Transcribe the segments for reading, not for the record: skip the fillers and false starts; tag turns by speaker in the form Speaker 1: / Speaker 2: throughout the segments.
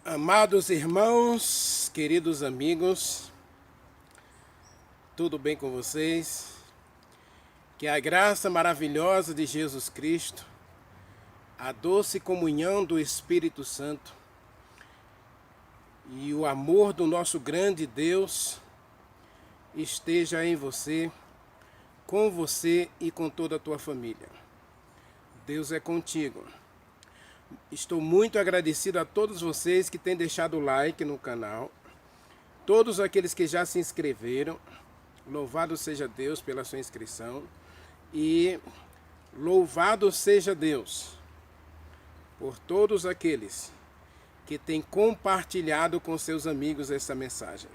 Speaker 1: Amados irmãos, queridos amigos, tudo bem com vocês? Que a graça maravilhosa de Jesus Cristo, a doce comunhão do Espírito Santo e o amor do nosso grande Deus esteja em você, com você e com toda a tua família. Deus é contigo. Estou muito agradecido a todos vocês que têm deixado o like no canal, todos aqueles que já se inscreveram. Louvado seja Deus pela sua inscrição e louvado seja Deus por todos aqueles que têm compartilhado com seus amigos essa mensagem.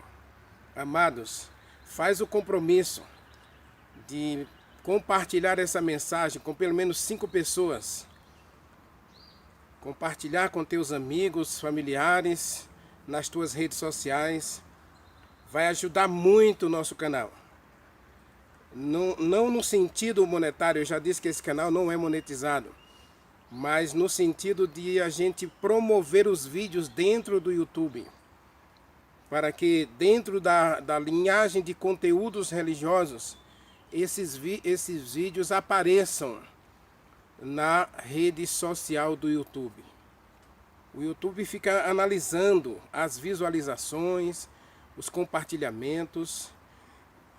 Speaker 1: Amados, faz o compromisso de compartilhar essa mensagem com pelo menos 5 pessoas. Compartilhar com teus amigos, familiares, nas tuas redes sociais. Vai ajudar muito o nosso canal. Não no sentido monetário, eu já disse que esse canal não é monetizado, mas no sentido de a gente promover os vídeos dentro do YouTube, para que dentro da linhagem de conteúdos religiosos, esses vídeos apareçam na rede social do YouTube. O YouTube fica analisando as visualizações, os compartilhamentos,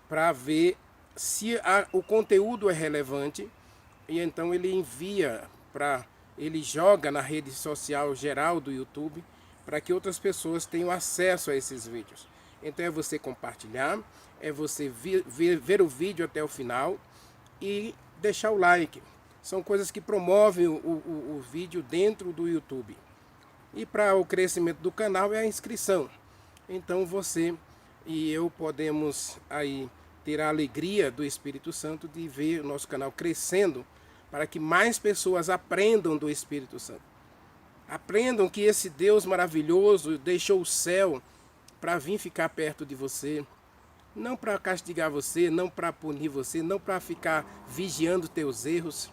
Speaker 1: para ver se o conteúdo é relevante, e então ele joga na rede social geral do YouTube para que outras pessoas tenham acesso a esses vídeos. Então é você compartilhar, é você ver o vídeo até o final e deixar o like. São coisas que promovem o vídeo dentro do YouTube. E para o crescimento do canal é a inscrição. Então você e eu podemos aí ter a alegria do Espírito Santo de ver o nosso canal crescendo, para que mais pessoas aprendam do Espírito Santo. Aprendam que esse Deus maravilhoso deixou o céu para vir ficar perto de você. Não para castigar você, não para punir você, não para ficar vigiando teus erros.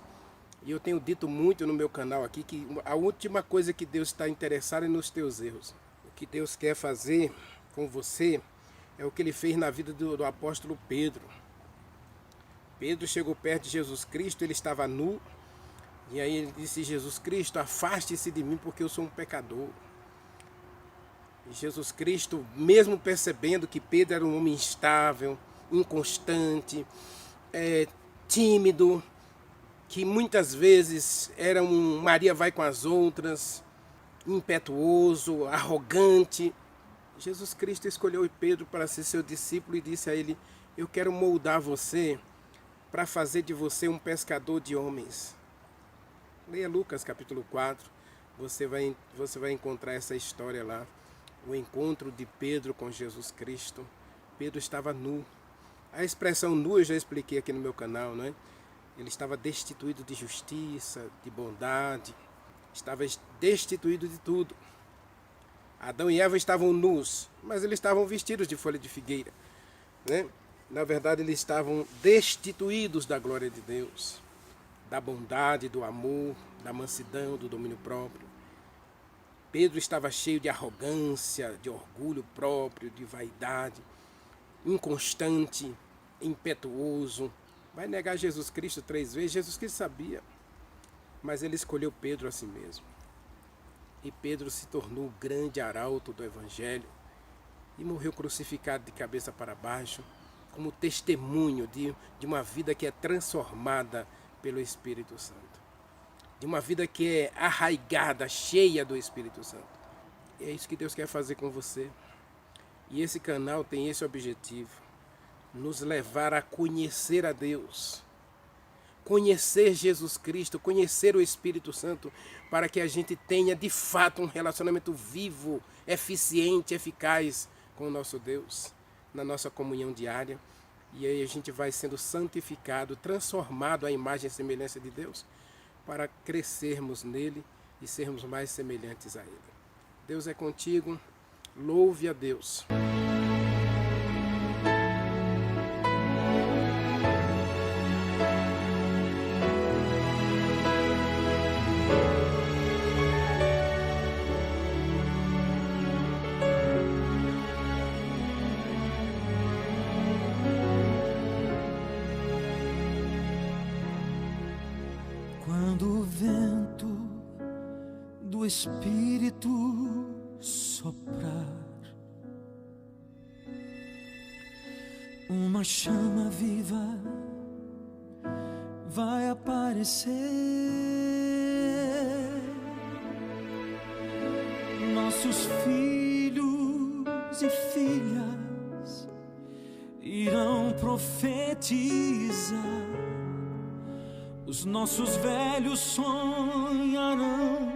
Speaker 1: E eu tenho dito muito no meu canal aqui que a última coisa que Deus está interessado é nos teus erros. O que Deus quer fazer com você é o que Ele fez na vida do apóstolo Pedro. Pedro chegou perto de Jesus Cristo, ele estava nu. E aí ele disse: Jesus Cristo, afaste-se de mim porque eu sou um pecador. E Jesus Cristo, mesmo percebendo que Pedro era um homem instável, inconstante, tímido, que muitas vezes era um Maria vai com as outras, impetuoso, arrogante, Jesus Cristo escolheu Pedro para ser seu discípulo e disse a ele: eu quero moldar você para fazer de você um pescador de homens. Leia Lucas capítulo 4, você vai encontrar essa história lá, o encontro de Pedro com Jesus Cristo. Pedro estava nu. A expressão nu eu já expliquei aqui no meu canal, não é? Ele estava destituído de justiça, de bondade, estava destituído de tudo. Adão e Eva estavam nus, mas eles estavam vestidos de folha de figueira, né? Na verdade, eles estavam destituídos da glória de Deus, da bondade, do amor, da mansidão, do domínio próprio. Pedro estava cheio de arrogância, de orgulho próprio, de vaidade, inconstante, impetuoso. Vai negar Jesus Cristo 3 vezes? Jesus Cristo sabia, mas ele escolheu Pedro a si mesmo. E Pedro se tornou o grande arauto do Evangelho e morreu crucificado de cabeça para baixo, como testemunho de uma vida que é transformada pelo Espírito Santo. De uma vida que é arraigada, cheia do Espírito Santo. E é isso que Deus quer fazer com você. E esse canal tem esse objetivo: nos levar a conhecer a Deus, conhecer Jesus Cristo, conhecer o Espírito Santo, para que a gente tenha de fato um relacionamento vivo, eficiente, eficaz com o nosso Deus, na nossa comunhão diária. E aí a gente vai sendo santificado, transformado à imagem e semelhança de Deus, para crescermos nele e sermos mais semelhantes a Ele. Deus é contigo, louve a Deus.
Speaker 2: Espírito soprar, uma chama viva vai aparecer. Nossos filhos e filhas irão profetizar, os nossos velhos sonharão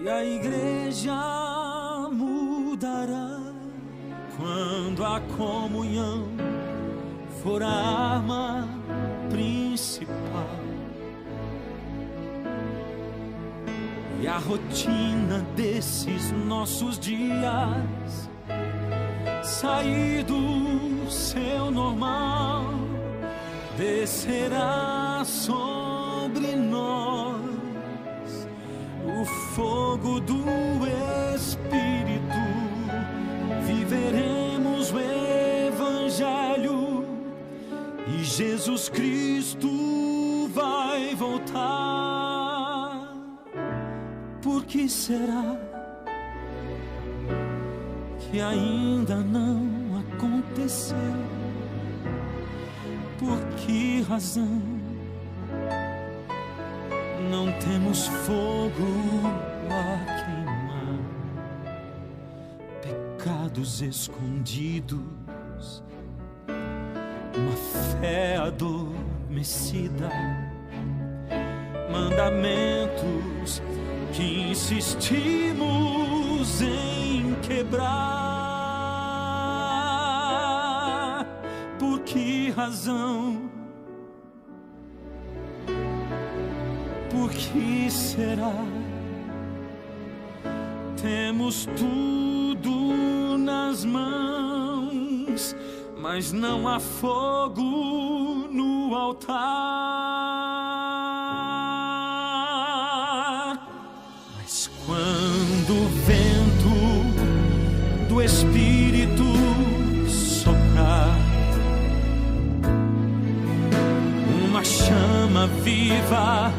Speaker 2: e a igreja mudará. Quando a comunhão for a arma principal e a rotina desses nossos dias sair do seu normal, descerá sobre nós o fogo do Espírito. Viveremos o Evangelho e Jesus Cristo vai voltar. Por que será que ainda não aconteceu? Por que razão não temos fogo a queimar? Pecados escondidos, uma fé adormecida, mandamentos que insistimos em quebrar. Por que razão? Por que será? Temos tudo nas mãos, mas não há fogo no altar. Mas quando o vento do Espírito soprar, uma chama viva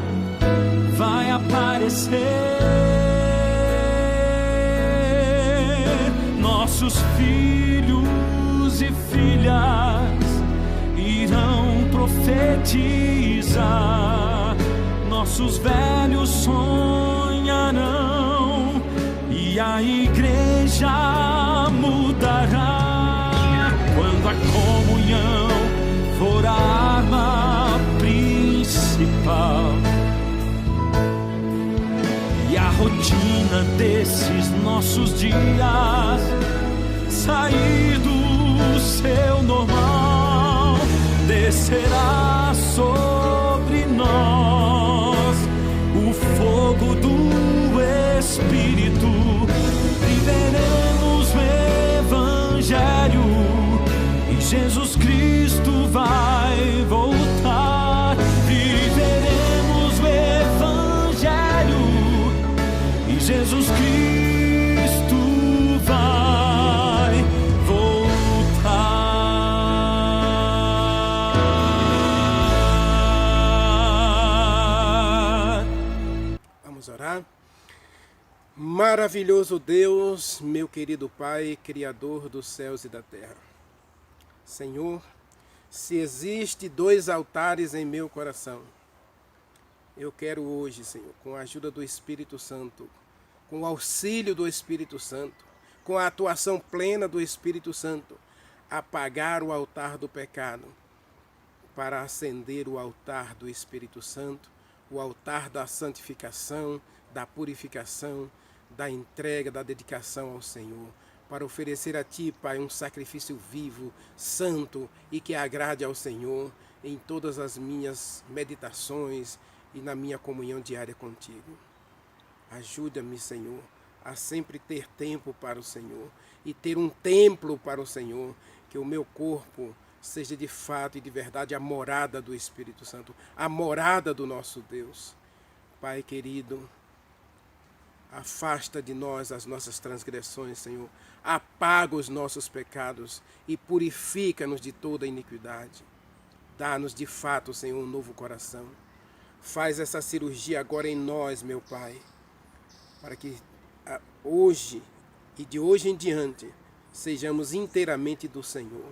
Speaker 2: vai aparecer. Nossos filhos e filhas irão profetizar, nossos velhos sonharão e a igreja mudará. Quando a comunhão for a arma principal e a rotina desses nossos dias sair do seu normal, descerá sobre nós o fogo do Espírito. Viveremos o Evangelho e Jesus Cristo vai voltar. Viveremos o Evangelho e Jesus Cristo vai voltar.
Speaker 1: Vamos orar? Maravilhoso Deus, meu querido Pai, Criador dos céus e da terra. Senhor, se existe 2 altares em meu coração, eu quero hoje, Senhor, com a ajuda do Espírito Santo, com o auxílio do Espírito Santo, com a atuação plena do Espírito Santo, apagar o altar do pecado, para acender o altar do Espírito Santo, o altar da santificação, da purificação, da entrega, da dedicação ao Senhor, para oferecer a Ti, Pai, um sacrifício vivo, santo e que agrade ao Senhor em todas as minhas meditações e na minha comunhão diária contigo. Ajuda-me, Senhor, a sempre ter tempo para o Senhor e ter um templo para o Senhor, que o meu corpo seja de fato e de verdade a morada do Espírito Santo, a morada do nosso Deus. Pai querido, afasta de nós as nossas transgressões, Senhor. Apaga os nossos pecados e purifica-nos de toda iniquidade. Dá-nos de fato, Senhor, um novo coração. Faz essa cirurgia agora em nós, meu Pai. para que hoje e de hoje em diante sejamos inteiramente do Senhor.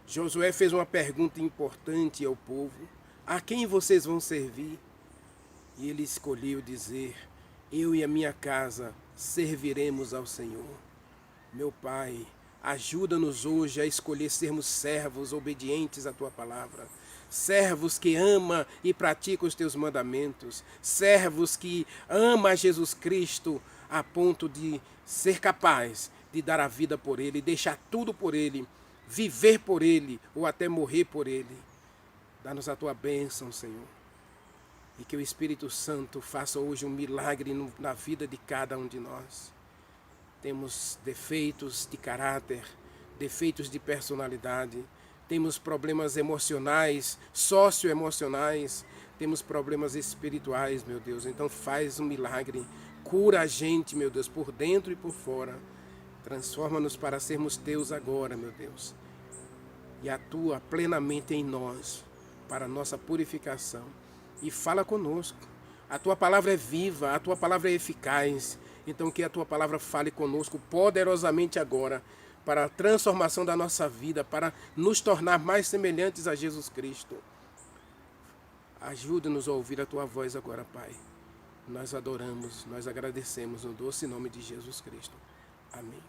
Speaker 1: Josué fez uma pergunta importante ao povo: a quem vocês vão servir? E ele escolheu dizer: eu e a minha casa serviremos ao Senhor. Meu Pai, ajuda-nos hoje a escolher sermos servos obedientes à Tua palavra, servos que amam e praticam os Teus mandamentos, servos que amam a Jesus Cristo a ponto de ser capaz de dar a vida por Ele, deixar tudo por Ele, viver por Ele ou até morrer por Ele. Dá-nos a Tua bênção, Senhor. E que o Espírito Santo faça hoje um milagre na vida de cada um de nós. Temos defeitos de caráter, defeitos de personalidade, temos problemas emocionais, socioemocionais, temos problemas espirituais, meu Deus. Então faz um milagre, cura a gente, meu Deus, por dentro e por fora. Transforma-nos para sermos Teus agora, meu Deus. E atua plenamente em nós, para a nossa purificação. E fala conosco. A Tua palavra é viva, a Tua palavra é eficaz. Então que a Tua palavra fale conosco poderosamente agora, para a transformação da nossa vida, para nos tornar mais semelhantes a Jesus Cristo. Ajuda-nos a ouvir a Tua voz agora, Pai. Nós adoramos, nós agradecemos no doce nome de Jesus Cristo. Amém.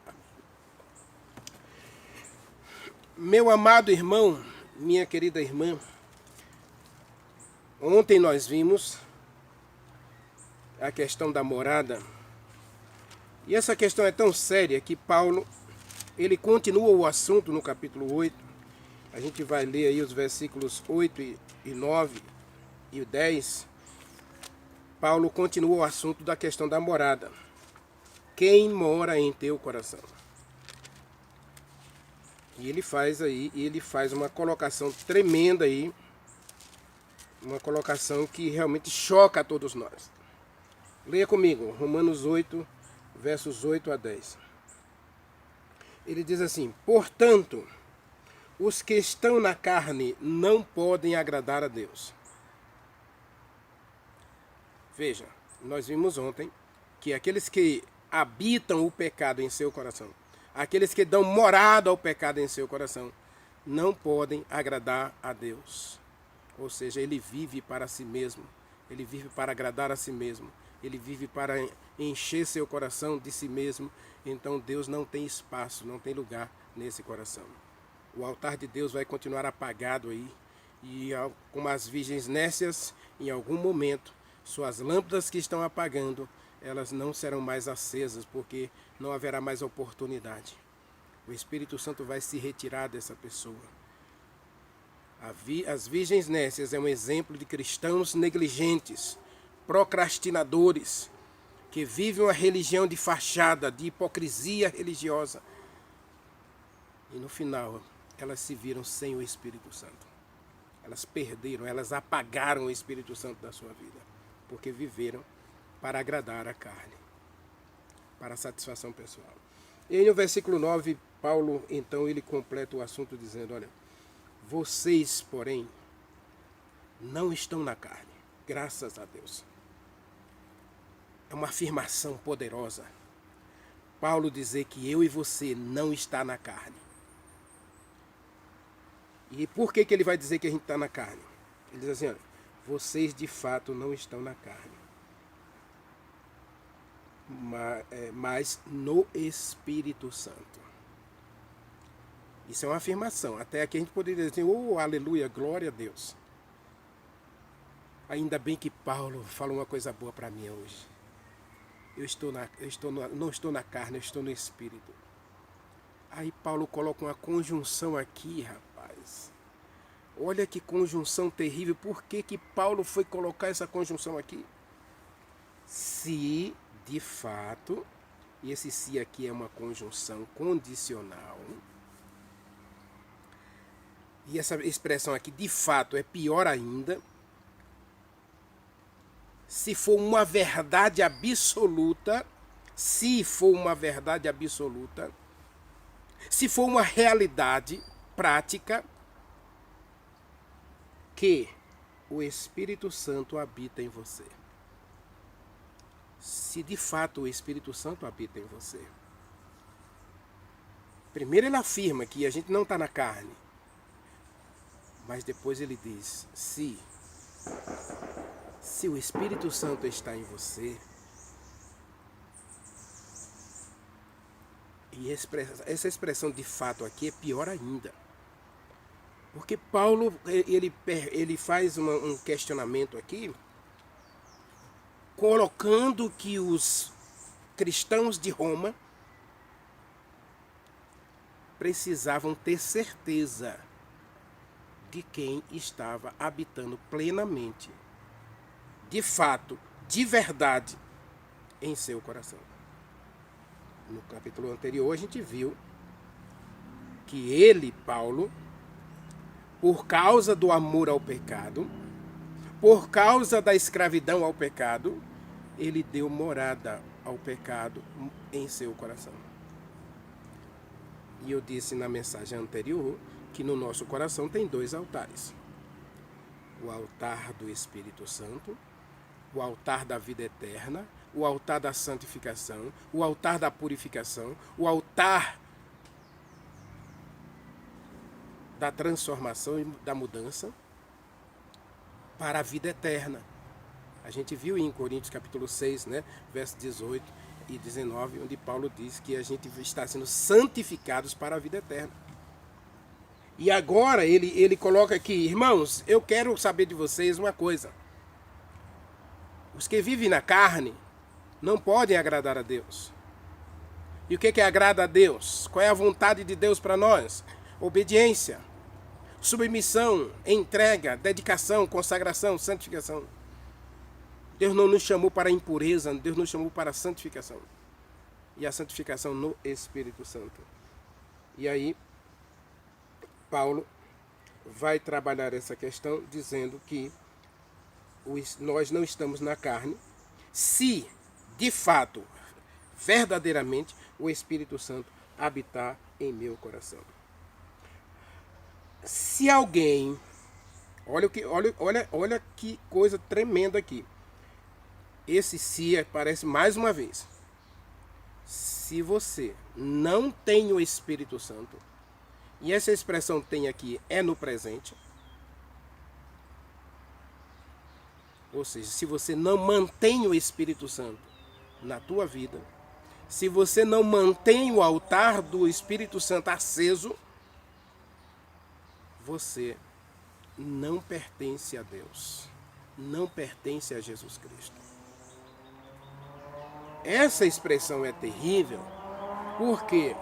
Speaker 1: Amém. Meu amado irmão, minha querida irmã, ontem nós vimos a questão da morada. E essa questão é tão séria que Paulo, ele continua o assunto no capítulo 8. A gente vai ler aí os versículos 8 e 9 e o 10. Paulo continua o assunto da questão da morada. Quem mora em teu coração? E ele faz uma colocação tremenda aí, uma colocação que realmente choca a todos nós. Leia comigo, Romanos 8, versos 8 a 10. Ele diz assim: portanto, os que estão na carne não podem agradar a Deus. Veja, nós vimos ontem que aqueles que habitam o pecado em seu coração, aqueles que dão morada ao pecado em seu coração, não podem agradar a Deus. Ou seja, ele vive para si mesmo, ele vive para agradar a si mesmo, ele vive para encher seu coração de si mesmo. Então Deus não tem espaço, não tem lugar nesse coração. O altar de Deus vai continuar apagado aí, e como as virgens nécias, em algum momento, suas lâmpadas que estão apagando, elas não serão mais acesas, porque não haverá mais oportunidade. O Espírito Santo vai se retirar dessa pessoa. As virgens nécias é um exemplo de cristãos negligentes, procrastinadores, que vivem uma religião de fachada, de hipocrisia religiosa. E no final, elas se viram sem o Espírito Santo. Elas perderam, elas apagaram o Espírito Santo da sua vida, porque viveram para agradar a carne, para a satisfação pessoal. E aí no versículo 9, Paulo, então, ele completa o assunto dizendo: olha, vocês, porém, não estão na carne, graças a Deus. É uma afirmação poderosa. Paulo dizer que eu e você não está na carne. E por que ele vai dizer que a gente está na carne? Ele diz assim: olha, vocês de fato não estão na carne, mas no Espírito Santo. Isso é uma afirmação. Até aqui a gente poderia dizer: oh, aleluia, glória a Deus. Ainda bem que Paulo falou uma coisa boa para mim hoje. Não estou na carne, eu estou no Espírito. Aí Paulo coloca uma conjunção aqui, rapaz. Olha que conjunção terrível. Por que Paulo foi colocar essa conjunção aqui? Se, de fato, e esse se aqui é uma conjunção condicional, e essa expressão aqui, de fato, é pior ainda, se for uma verdade absoluta, se for uma realidade prática, que o Espírito Santo habita em você. se de fato o Espírito Santo habita em você. Primeiro ele afirma que a gente não está na carne, mas depois ele diz, se o Espírito Santo está em você, e essa expressão de fato aqui é pior ainda. Porque Paulo, ele faz um questionamento aqui, colocando que os cristãos de Roma precisavam ter certeza de quem estava habitando plenamente, de fato, de verdade, em seu coração. No capítulo anterior a gente viu que ele, Paulo, por causa do amor ao pecado, por causa da escravidão ao pecado, ele deu morada ao pecado em seu coração. E eu disse na mensagem anterior que no nosso coração tem 2 altares. O altar do Espírito Santo, o altar da vida eterna, o altar da santificação, o altar da purificação, o altar da transformação e da mudança para a vida eterna. A gente viu em Coríntios capítulo 6, né, versos 18 e 19, onde Paulo diz que a gente está sendo santificados para a vida eterna. E agora ele coloca aqui, irmãos, eu quero saber de vocês uma coisa. Os que vivem na carne não podem agradar a Deus. E o que agrada a Deus? Qual é a vontade de Deus para nós? Obediência, submissão, entrega, dedicação, consagração, santificação. Deus não nos chamou para a impureza, Deus nos chamou para a santificação. E a santificação no Espírito Santo. E aí, Paulo vai trabalhar essa questão dizendo que nós não estamos na carne se, de fato, verdadeiramente, o Espírito Santo habitar em meu coração. Se alguém, olha que coisa tremenda aqui. Esse se aparece mais uma vez. Se você não tem o Espírito Santo, e essa expressão tem aqui é no presente, ou seja, se você não mantém o Espírito Santo na tua vida, se você não mantém o altar do Espírito Santo aceso, você não pertence a Deus, não pertence a Jesus Cristo. Essa expressão é terrível, por quê?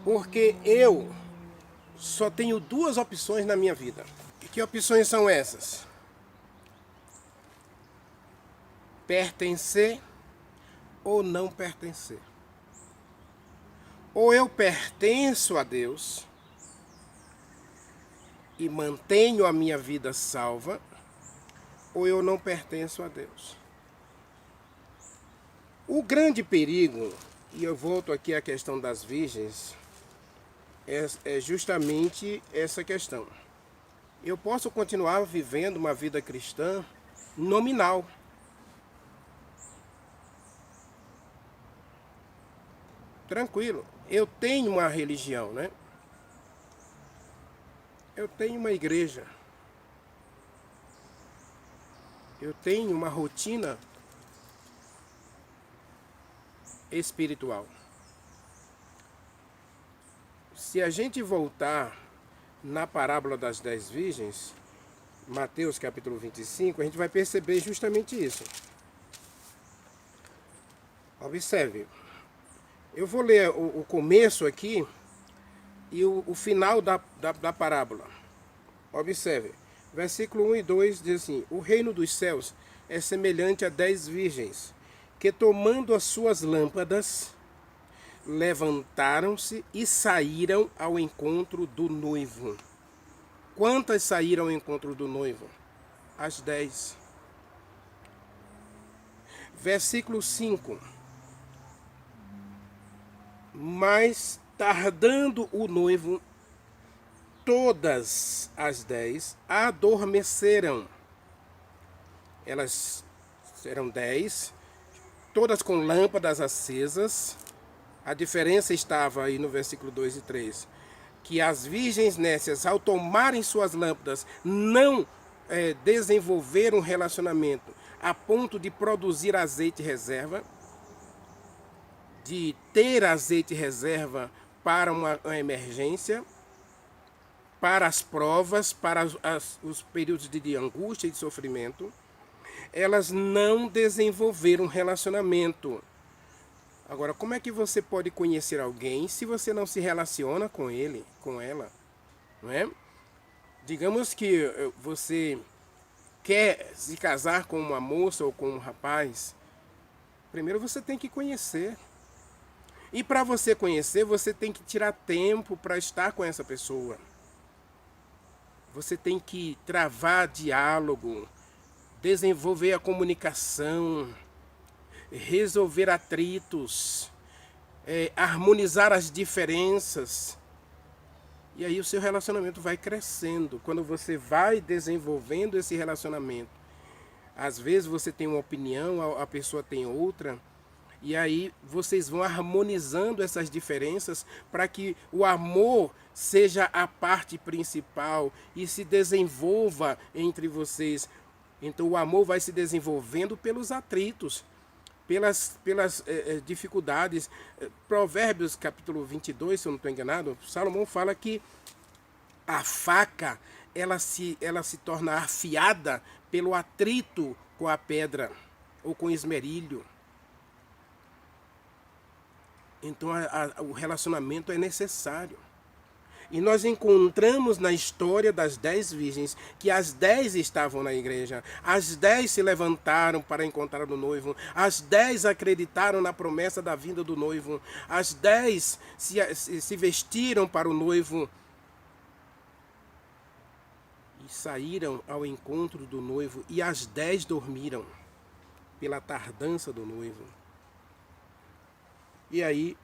Speaker 1: Porque eu só tenho 2 opções na minha vida. E que opções são essas? Pertencer ou não pertencer. Ou eu pertenço a Deus e mantenho a minha vida salva, ou eu não pertenço a Deus. O grande perigo, e eu volto aqui à questão das virgens, é justamente essa questão. Eu posso continuar vivendo uma vida cristã nominal. Tranquilo, eu tenho uma religião, né? Eu tenho uma igreja. Eu tenho uma rotina espiritual. Se a gente voltar na parábola das 10 virgens, Mateus capítulo 25, a gente vai perceber justamente isso. Observe, eu vou ler o começo aqui e o final da parábola. Observe, versículo 1 e 2 diz assim: o reino dos céus é semelhante a 10 virgens, que tomando as suas lâmpadas, levantaram-se e saíram ao encontro do noivo. Quantas saíram ao encontro do noivo? As 10. Versículo 5. Mas tardando o noivo, todas as 10 adormeceram. Elas eram 10, todas com lâmpadas acesas. A diferença estava aí no versículo 2 e 3, que as virgens nécias, ao tomarem suas lâmpadas, não desenvolveram um relacionamento a ponto de produzir azeite reserva, de ter azeite reserva para uma emergência, para as provas, para os períodos de angústia e de sofrimento. Elas não desenvolveram um relacionamento. Agora, como é que você pode conhecer alguém se você não se relaciona com ele, com ela? Não é? Digamos que você quer se casar com uma moça ou com um rapaz. Primeiro você tem que conhecer. E para você conhecer, você tem que tirar tempo para estar com essa pessoa. Você tem que travar diálogo, desenvolver a comunicação, resolver atritos, harmonizar as diferenças. E aí o seu relacionamento vai crescendo. Quando você vai desenvolvendo esse relacionamento, às vezes você tem uma opinião, a pessoa tem outra, e aí vocês vão harmonizando essas diferenças para que o amor seja a parte principal e se desenvolva entre vocês. Então o amor vai se desenvolvendo pelos atritos, pelas dificuldades. Provérbios capítulo 22, se eu não estou enganado, Salomão fala que a faca ela se torna afiada pelo atrito com a pedra ou com o esmerilho. Então o relacionamento é necessário. E nós encontramos na história das 10 virgens que as 10 estavam na igreja. As 10 se levantaram para encontrar o noivo. As 10 acreditaram na promessa da vinda do noivo. As 10 se vestiram para o noivo. E saíram ao encontro do noivo. E as 10 dormiram pela tardança do noivo. E aí,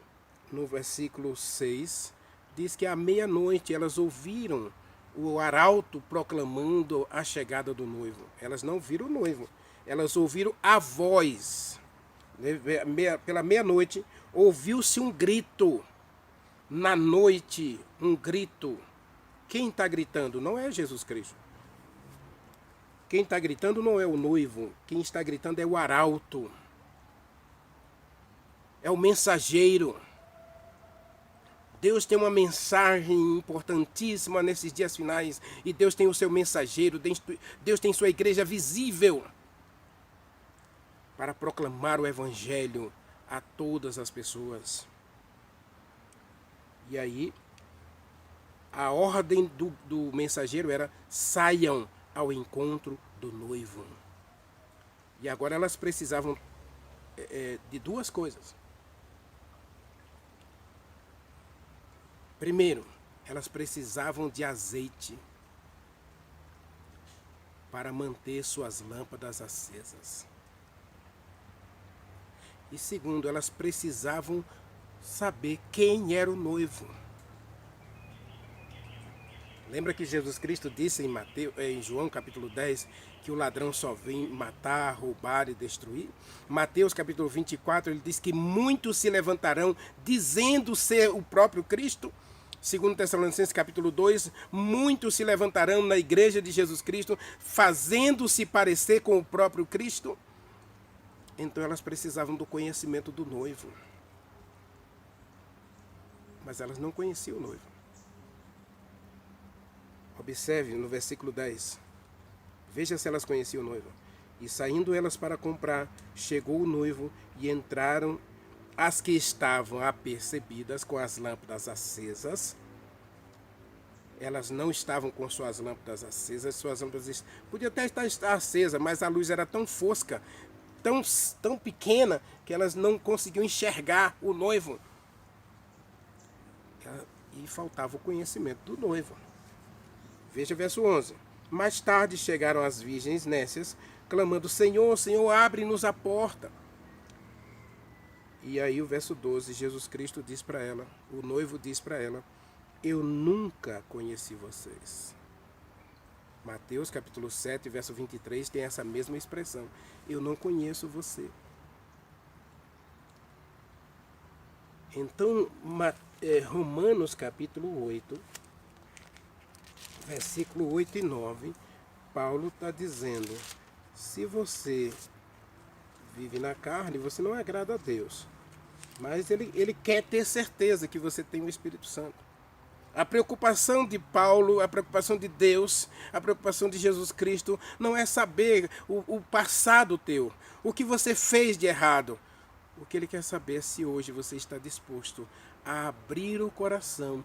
Speaker 1: no versículo 6... diz que à meia-noite elas ouviram o arauto proclamando a chegada do noivo. Elas não viram o noivo, elas ouviram a voz. Pela meia-noite ouviu-se um grito. Na noite, um grito. Quem está gritando? Não é Jesus Cristo. Quem está gritando não é o noivo. Quem está gritando é o arauto. É o mensageiro. Deus tem uma mensagem importantíssima nesses dias finais. E Deus tem o seu mensageiro. Deus tem sua igreja visível para proclamar o evangelho a todas as pessoas. E aí, a ordem do mensageiro era: saiam ao encontro do noivo. E agora elas precisavam de duas coisas. Primeiro, elas precisavam de azeite para manter suas lâmpadas acesas. E segundo, elas precisavam saber quem era o noivo. Lembra que Jesus Cristo disse em João capítulo 10 que o ladrão só vem matar, roubar e destruir? Mateus capítulo 24, ele diz que muitos se levantarão dizendo ser o próprio Cristo. Segundo Tessalonicenses capítulo 2, muitos se levantarão na igreja de Jesus Cristo, fazendo-se parecer com o próprio Cristo. Então elas precisavam do conhecimento do noivo. Mas elas não conheciam o noivo. Observe no versículo 10. Veja se elas conheciam o noivo. E saindo elas para comprar, chegou o noivo e entraram as que estavam apercebidas com as lâmpadas acesas. Elas não estavam com suas lâmpadas acesas. Suas lâmpadas podia até estar acesa, mas a luz era tão fosca, tão pequena, que elas não conseguiam enxergar o noivo. E faltava o conhecimento do noivo. Veja verso 11. Mais tarde chegaram as virgens nécias, clamando: Senhor, Senhor, abre-nos a porta. E aí o verso 12, Jesus Cristo diz para ela, o noivo diz para ela: eu nunca conheci vocês. Mateus capítulo 7, verso 23 tem essa mesma expressão. Eu não conheço você. Então, Romanos capítulo 8, versículo 8 e 9, Paulo está dizendo, se você vive na carne, você não agrada a Deus. Mas ele quer ter certeza que você tem o Espírito Santo. A preocupação de Paulo, a preocupação de Deus, a preocupação de Jesus Cristo não é saber o passado teu, o que você fez de errado. O que ele quer saber é se hoje você está disposto a abrir o coração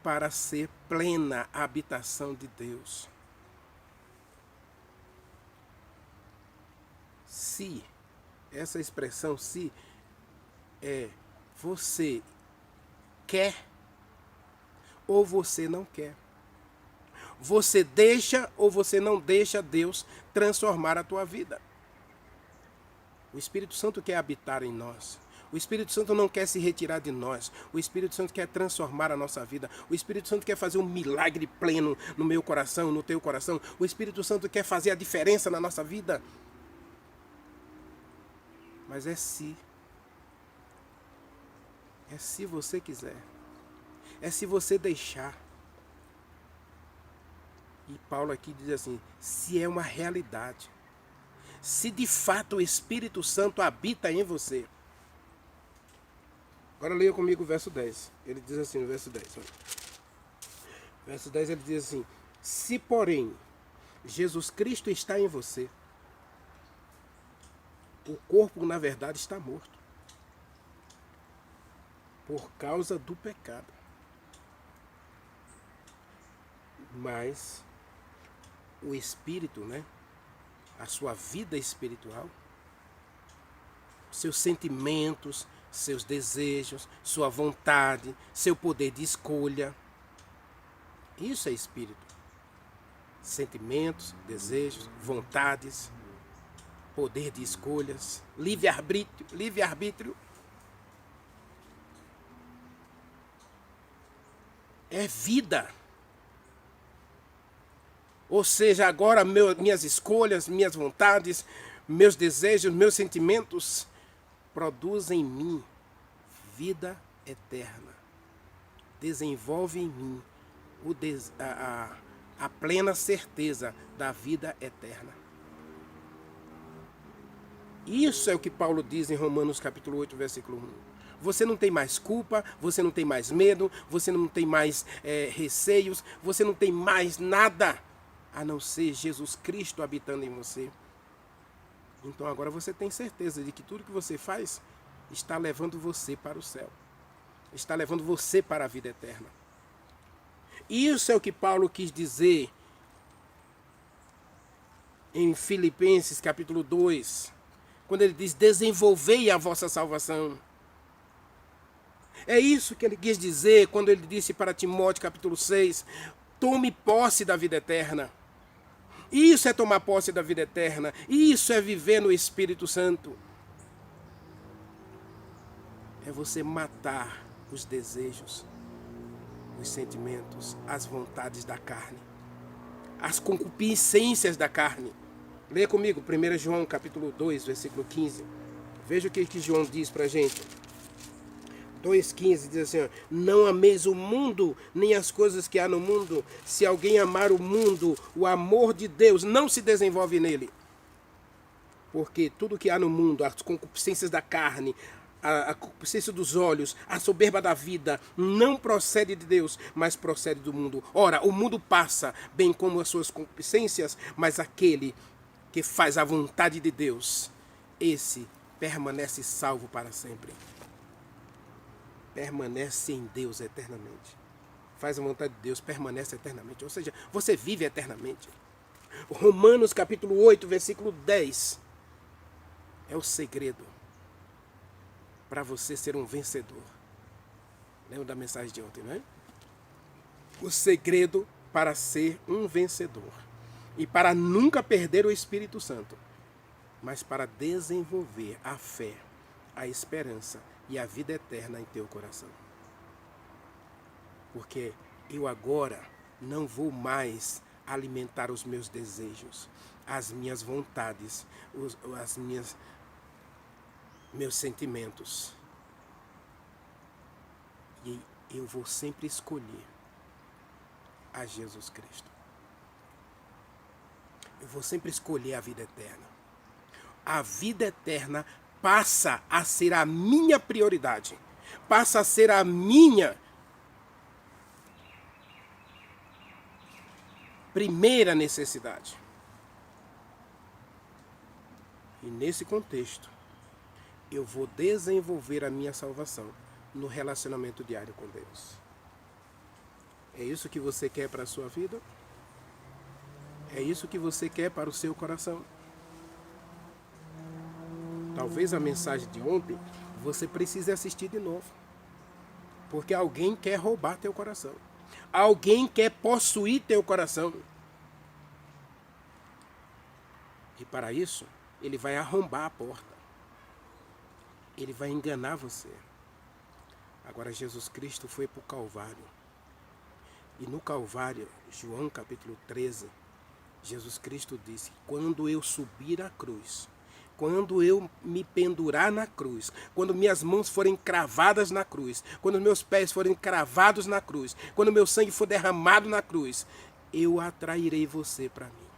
Speaker 1: para ser plena a habitação de Deus. Se, essa expressão se, é você quer ou você não quer. Você deixa ou você não deixa Deus transformar a tua vida. O Espírito Santo quer habitar em nós. O Espírito Santo não quer se retirar de nós. O Espírito Santo quer transformar a nossa vida. O Espírito Santo quer fazer um milagre pleno no meu coração, no teu coração. O Espírito Santo quer fazer a diferença na nossa vida. Mas é se você quiser. É se você deixar. E Paulo aqui diz assim, se é uma realidade. Se de fato o Espírito Santo habita em você. Agora leia comigo o verso 10. Ele diz assim no verso 10. Olha. Verso 10 ele diz assim, se porém Jesus Cristo está em você, o corpo na verdade está morto. Por causa do pecado. Mas o Espírito, né? A sua vida espiritual, seus sentimentos, seus desejos, sua vontade, seu poder de escolha. Isso é Espírito. Sentimentos, desejos, vontades, poder de escolhas, livre-arbítrio. É vida. Ou seja, agora minhas escolhas, minhas vontades, meus desejos, meus sentimentos produzem em mim vida eterna. Desenvolve em mim a plena certeza da vida eterna. Isso é o que Paulo diz em Romanos capítulo 8, versículo 1. Você não tem mais culpa, você não tem mais medo, você não tem mais receios, você não tem mais nada a não ser Jesus Cristo habitando em você. Então agora você tem certeza de que tudo que você faz está levando você para o céu. Está levando você para a vida eterna. Isso é o que Paulo quis dizer em Filipenses capítulo 2, quando ele diz, desenvolvei a vossa salvação. É isso que ele quis dizer quando ele disse para Timóteo capítulo 6, tome posse da vida eterna. Isso é tomar posse da vida eterna. Isso é viver no Espírito Santo. É você matar os desejos, os sentimentos, as vontades da carne, as concupiscências da carne. Leia comigo, 1 João capítulo 2, versículo 15. Veja o que João diz para a gente. 2,15 diz assim, ó, não ameis o mundo, nem as coisas que há no mundo. Se alguém amar o mundo, o amor de Deus não se desenvolve nele. Porque tudo que há no mundo, as concupiscências da carne, a concupiscência dos olhos, a soberba da vida, não procede de Deus, mas procede do mundo. Ora, o mundo passa, bem como as suas concupiscências, mas aquele que faz a vontade de Deus, esse permanece salvo para sempre. Permanece em Deus eternamente. Faz a vontade de Deus, permanece eternamente. Ou seja, você vive eternamente. Romanos capítulo 8, versículo 10. É o segredo para você ser um vencedor. Lembra da mensagem de ontem, não é? O segredo para ser um vencedor. E para nunca perder o Espírito Santo. Mas para desenvolver a fé, a esperança e a vida eterna em teu coração. Porque eu agora não vou mais alimentar os meus desejos, as minhas vontades, meus sentimentos. E eu vou sempre escolher a Jesus Cristo. Eu vou sempre escolher a vida eterna. A vida eterna passa a ser a minha prioridade. Passa a ser a minha primeira necessidade. E nesse contexto, eu vou desenvolver a minha salvação no relacionamento diário com Deus. É isso que você quer para a sua vida? É isso que você quer para o seu coração? Talvez a mensagem de ontem você precise assistir de novo. Porque alguém quer roubar teu coração. Alguém quer possuir teu coração. E para isso, ele vai arrombar a porta. Ele vai enganar você. Agora Jesus Cristo foi para o Calvário. E no Calvário, João capítulo 13, Jesus Cristo disse: quando eu subir à cruz, quando eu me pendurar na cruz, quando minhas mãos forem cravadas na cruz, quando meus pés forem cravados na cruz, quando meu sangue for derramado na cruz, eu atrairei você para mim.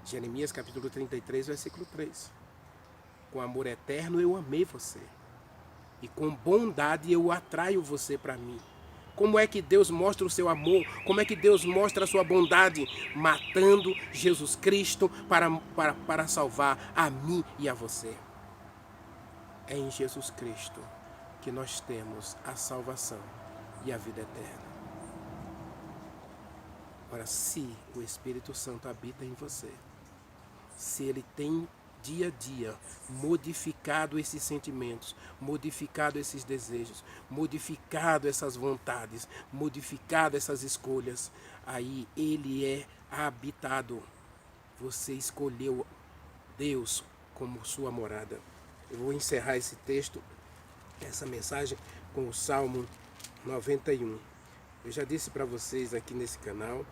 Speaker 1: Jeremias capítulo 33, versículo 3. Com amor eterno eu amei você, e com bondade eu atraio você para mim. Como é que Deus mostra o seu amor? Como é que Deus mostra a sua bondade? Matando Jesus Cristo para salvar a mim e a você. É em Jesus Cristo que nós temos a salvação e a vida eterna. Ora, se o Espírito Santo habita em você, se ele tem dia a dia modificado esses sentimentos, modificado esses desejos, modificado essas vontades, modificado essas escolhas, aí ele é habitado. Você escolheu Deus como sua morada. Eu vou encerrar esse texto, essa mensagem, com o Salmo 91. Eu já disse para vocês aqui nesse canal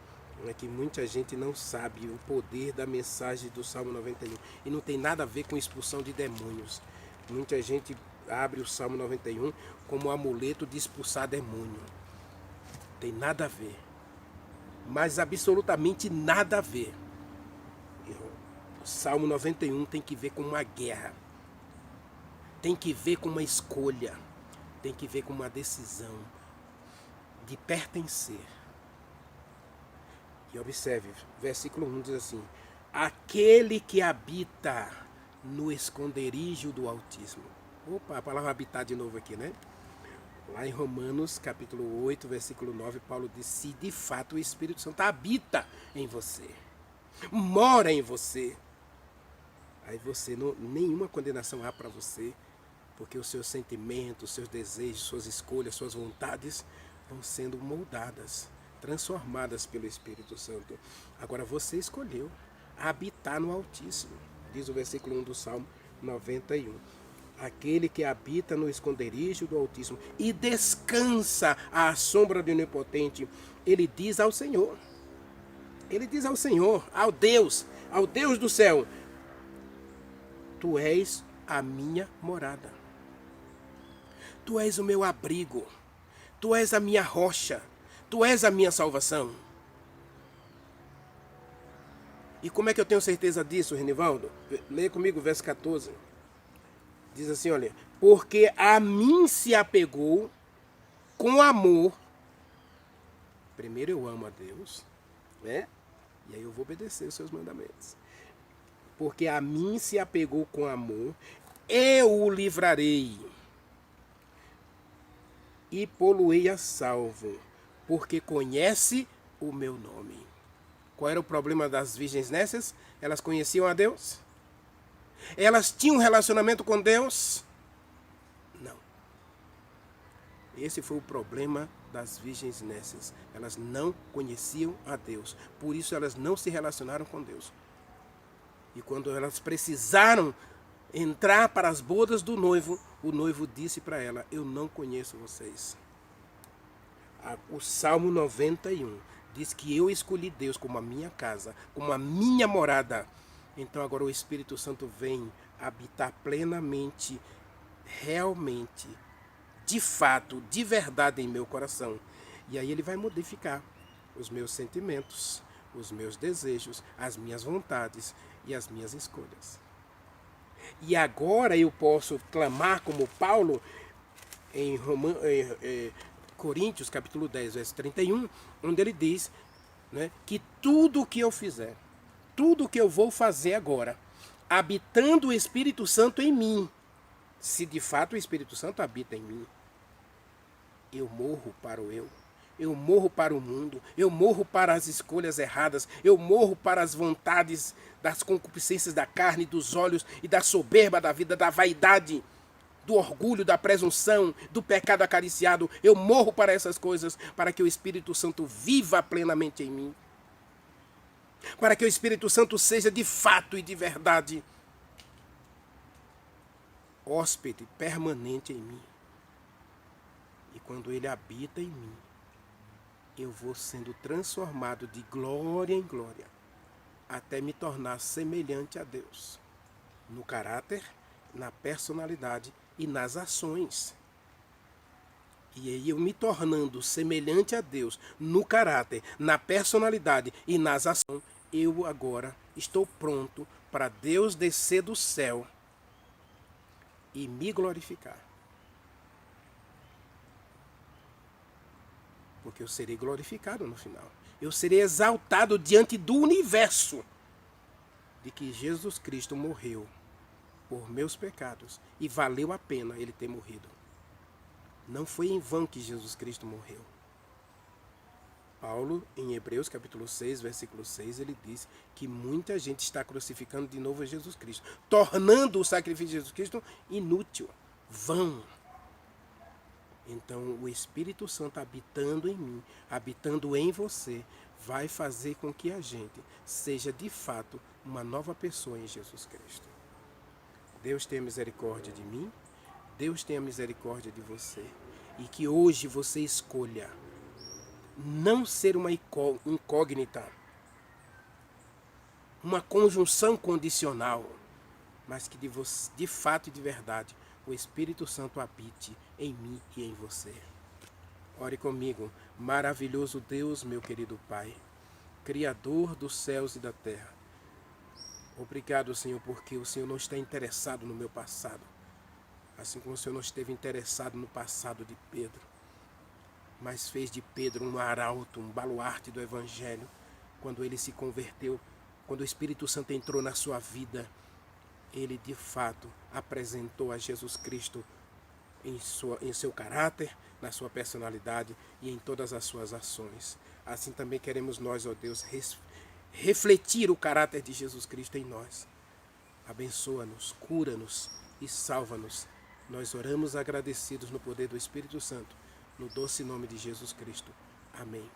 Speaker 1: que muita gente não sabe o poder da mensagem do Salmo 91. E não tem nada a ver com expulsão de demônios. Muita gente abre o Salmo 91 como amuleto de expulsar demônio. Tem nada a ver. Mas absolutamente nada a ver. O Salmo 91 tem que ver com uma guerra. Tem que ver com uma escolha. Tem que ver com uma decisão de pertencer. E observe, versículo 1 diz assim: aquele que habita no esconderijo do Altíssimo. Opa, a palavra habitar de novo aqui, né? Lá em Romanos, capítulo 8, versículo 9, Paulo diz: se de fato o Espírito Santo habita em você, mora em você, aí você, nenhuma condenação há para você, porque os seus sentimentos, os seus desejos, suas escolhas, suas vontades vão sendo moldadas, transformadas pelo Espírito Santo. Agora você escolheu habitar no Altíssimo, diz o versículo 1 do Salmo 91. Aquele que habita no esconderijo do Altíssimo e descansa à sombra do Onipotente, ele diz ao Senhor, ao Deus do céu: tu és a minha morada, tu és o meu abrigo, tu és a minha rocha, tu és a minha salvação. E como é que eu tenho certeza disso, Renivaldo? Leia comigo o verso 14. Diz assim, olha: porque a mim se apegou com amor. Primeiro eu amo a Deus, né? E aí eu vou obedecer os seus mandamentos. Porque a mim se apegou com amor, eu o livrarei e pô-lo-ei a salvo, porque conhece o meu nome. Qual era o problema das virgens nécias? Elas conheciam a Deus? Elas tinham um relacionamento com Deus? Não. Esse foi o problema das virgens nécias. Elas não conheciam a Deus. Por isso elas não se relacionaram com Deus. E quando elas precisaram entrar para as bodas do noivo, o noivo disse para ela: eu não conheço vocês. O Salmo 91 disse que eu escolhi Deus como a minha casa, como a minha morada. Então agora o Espírito Santo vem habitar plenamente, realmente, de fato, de verdade em meu coração. E aí ele vai modificar os meus sentimentos, os meus desejos, as minhas vontades e as minhas escolhas. E agora eu posso clamar como Paulo em Coríntios, capítulo 10, verso 31, onde ele diz, né, que tudo o que eu fizer, tudo o que eu vou fazer agora, habitando o Espírito Santo em mim, se de fato o Espírito Santo habita em mim, eu morro para o eu morro para o mundo, eu morro para as escolhas erradas, eu morro para as vontades das concupiscências da carne, dos olhos e da soberba da vida, da vaidade, do orgulho, da presunção, do pecado acariciado. Eu morro para essas coisas, para que o Espírito Santo viva plenamente em mim, para que o Espírito Santo seja de fato e de verdade hóspede permanente em mim. E quando ele habita em mim, eu vou sendo transformado de glória em glória, até me tornar semelhante a Deus, no caráter, na personalidade e nas ações. E aí eu me tornando semelhante a Deus, no caráter, na personalidade e nas ações, eu agora estou pronto para Deus descer do céu e me glorificar. Porque eu serei glorificado no final. Eu serei exaltado diante do universo de que Jesus Cristo morreu por meus pecados e valeu a pena ele ter morrido. Não foi em vão que Jesus Cristo morreu. Paulo, em Hebreus capítulo 6, versículo 6, ele diz que muita gente está crucificando de novo a Jesus Cristo, tornando o sacrifício de Jesus Cristo inútil, vão. Então, o Espírito Santo habitando em mim, habitando em você, vai fazer com que a gente seja de fato uma nova pessoa em Jesus Cristo. Deus tenha misericórdia de mim, Deus tenha misericórdia de você. E que hoje você escolha não ser uma incógnita, uma conjunção condicional, mas que de fato e de verdade o Espírito Santo habite em mim e em você. Ore comigo. Maravilhoso Deus, meu querido Pai, Criador dos céus e da terra. Obrigado, Senhor, porque o Senhor não está interessado no meu passado, assim como o Senhor não esteve interessado no passado de Pedro, mas fez de Pedro um arauto, um baluarte do Evangelho, quando ele se converteu, quando o Espírito Santo entrou na sua vida. Ele de fato apresentou a Jesus Cristo em seu caráter, na sua personalidade e em todas as suas ações. Assim também queremos nós, ó Deus, refletir o caráter de Jesus Cristo em nós. Abençoa-nos, cura-nos e salva-nos. Nós oramos agradecidos no poder do Espírito Santo, no doce nome de Jesus Cristo. Amém.